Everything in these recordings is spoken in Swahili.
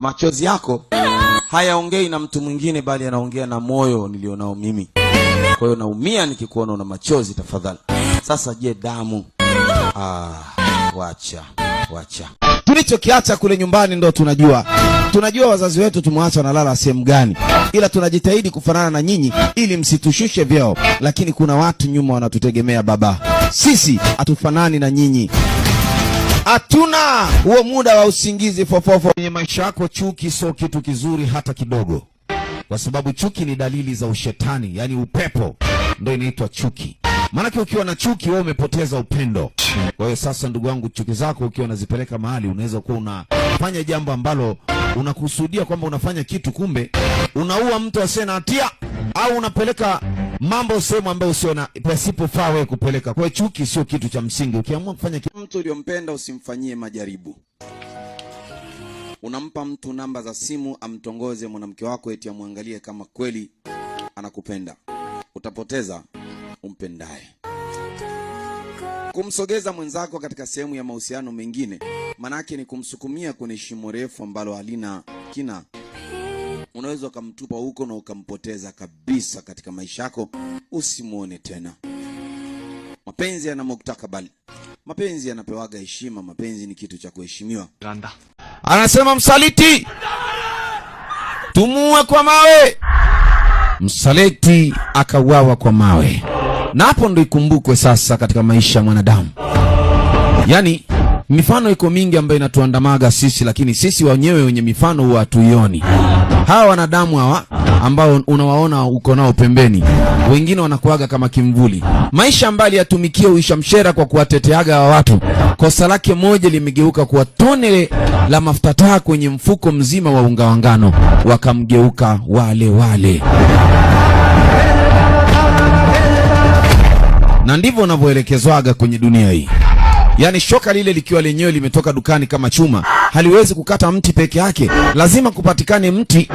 Machozi yako hayaongei na mtu mwingine, bali yanaongea na moyo nilionao mimi. Kwa hiyo naumia nikikuona una machozi, tafadhali. Sasa je, damu? Wacha. Tulichokiacha kule nyumbani ndo tunajua. Tunajua wazazi wetu tumewaacha wanalala sehemu gani. Ila tunajitahidi kufanana na nyinyi ili msitushushe vyao. Lakini kuna watu nyuma wanatutegemea baba. Sisi hatufanani na nyinyi. Hatuna huo muda wa usingizi fofofo. Kwenye maisha yako chuki sio kitu kizuri hata kidogo. Kwa sababu chuki ni dalili za ushetani, yani upepo ndio inaitwa chuki. Maana ukiwa na chuki wewe umepoteza upendo. Kwa hiyo sasa ndugu wangu, chuki zako ukiwa unazipeleka mahali, unaweza kuwa unafanya jambo ambalo unakusudia kwamba unafanya kitu, kumbe unaua mtu asiye na hatia, au unapeleka mambo sehemu ambayo sio na pasipofaa wewe kupeleka. Kwa hiyo chuki sio kitu cha msingi. Ukiamua kufanya kitu, mtu uliyompenda usimfanyie majaribu. Unampa mtu namba za simu amtongoze mwanamke wako eti amwangalie kama kweli anakupenda. Utapoteza umpendaye. Kumsogeza mwenzako katika sehemu ya mahusiano mengine, manake ni kumsukumia kwenye shimo refu ambalo halina kina. Unaweza ukamtupa huko na ukampoteza kabisa katika maisha yako, usimuone tena. Mapenzi yana muktakabali. Mapenzi yanapewaga heshima, mapenzi ni kitu cha kuheshimiwa. Anasema msaliti tumuue kwa mawe. Msaliti akauawa kwa mawe. Na hapo ndo ikumbukwe sasa katika maisha ya mwanadamu. Yani mifano iko mingi ambayo inatuandamaga sisi, lakini sisi wenyewe wenye mifano huwa hatuioni. Hawa wanadamu hawa ambao unawaona uko nao pembeni, wengine wanakuaga kama kimvuli. Maisha mbali yatumikie uisha mshera kwa kuwateteaga wa watu. Kosa lake moja limegeuka kuwa tone la mafuta taa kwenye mfuko mzima wa unga wa ngano, wakamgeuka wale. Na ndivyo unavyoelekezwaga kwenye dunia hii. Yani shoka lile likiwa lenyewe limetoka dukani kama chuma, haliwezi kukata mti peke yake. Lazima kupatikane mti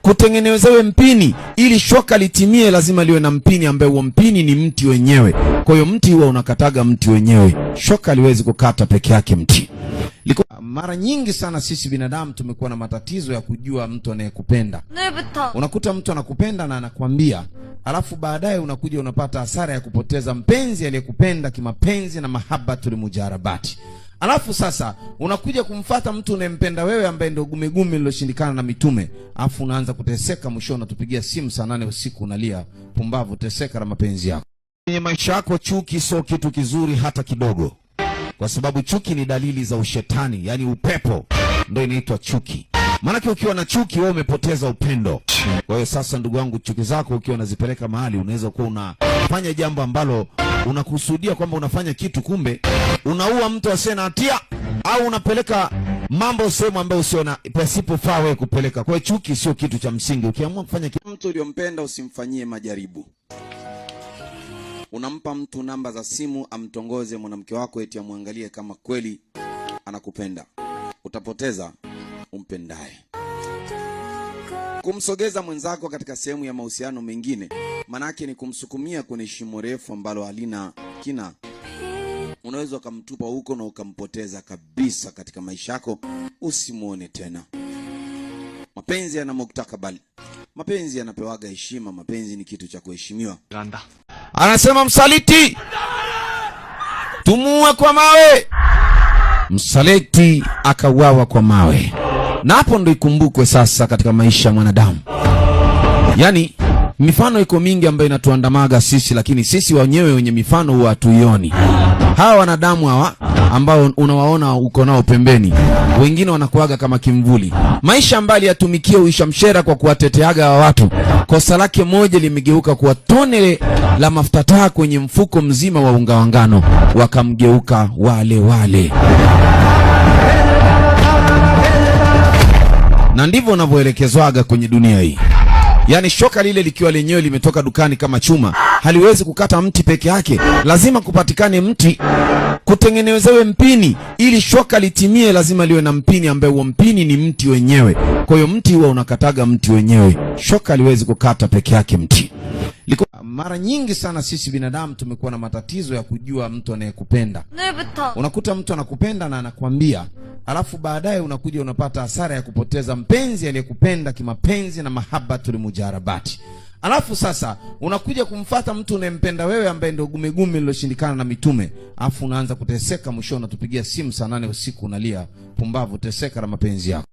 kutengenezewe mpini, ili shoka litimie lazima liwe na mpini ambaye huo mpini ni mti wenyewe. Kwa hiyo mti huwa unakataga mti wenyewe. Shoka haliwezi kukata peke yake mti. Mara nyingi sana sisi binadamu tumekuwa na matatizo ya kujua mtu anayekupenda. Unakuta mtu anakupenda na anakuambia, alafu baadaye unakuja unapata hasara ya kupoteza mpenzi aliyekupenda kimapenzi na mahabbatul mujarabati. Alafu sasa unakuja kumfuata mtu unayempenda wewe ambaye ndio gumegume liloshindikana na mitume, alafu unaanza kuteseka. Mwisho unatupigia simu saa 8 usiku unalia, pumbavu, teseka na mapenzi yako. Kwenye maisha yako chuki sio kitu kizuri hata kidogo. Kwa sababu chuki ni dalili za ushetani, yani upepo ndio inaitwa chuki. Maana ukiwa na chuki wewe umepoteza upendo. Kwa hiyo sasa ndugu wangu, chuki zako ukiwa unazipeleka mahali, unaweza kuwa unafanya jambo ambalo unakusudia kwamba unafanya kitu, kumbe unaua mtu asiye na hatia, au unapeleka mambo sehemu ambayo sio na pasipofaa wewe kupeleka. Kwa hiyo chuki sio kitu cha msingi. Ukiamua kufanya kitu, mtu uliyompenda usimfanyie majaribu. Unampa mtu namba za simu amtongoze mwanamke wako eti amwangalie kama kweli anakupenda. Utapoteza umpendaye. Kumsogeza mwenzako katika sehemu ya mahusiano mengine, manake ni kumsukumia kwenye shimo refu ambalo halina kina. Unaweza ukamtupa huko na ukampoteza kabisa katika maisha yako, usimuone tena. Mapenzi yana muktakabali. Mapenzi yanapewaga heshima, mapenzi ni kitu cha kuheshimiwa. Anasema msaliti tumuue kwa mawe. Msaliti akauawa kwa mawe. Na hapo ndo ikumbukwe sasa katika maisha ya mwanadamu. Yani mifano iko mingi ambayo inatuandamaga sisi, lakini sisi wenyewe wenye mifano huwa hatuioni. Hawa wanadamu hawa ambao unawaona uko nao pembeni, wengine wanakuaga kama kimvuli. Maisha mbali yatumikie uisha mshera kwa kuwateteaga wa watu. Kosa lake moja limegeuka kuwa tone la mafuta taa kwenye mfuko mzima wa unga wa ngano, wakamgeuka wale. Na ndivyo unavyoelekezwaga kwenye dunia hii. Yani shoka lile likiwa lenyewe limetoka dukani kama chuma, haliwezi kukata mti peke yake. Lazima kupatikane mti kutengenezewe mpini, ili shoka litimie lazima liwe na mpini ambaye huo mpini ni mti wenyewe. Kwa hiyo mti huwa unakataga mti wenyewe. Shoka haliwezi kukata peke yake mti. Mara nyingi sana sisi binadamu tumekuwa na matatizo ya kujua mtu anayekupenda. Unakuta mtu anakupenda na anakuambia, alafu baadaye unakuja unapata hasara ya kupoteza mpenzi aliyekupenda kimapenzi na mahabbatul mujarabati. Alafu sasa unakuja kumfuata mtu unayempenda wewe ambaye ndio gumegume liloshindikana na mitume. Alafu unaanza kuteseka, mwisho unatupigia simu saa 8 usiku unalia, pumbavu, teseka na mapenzi yako.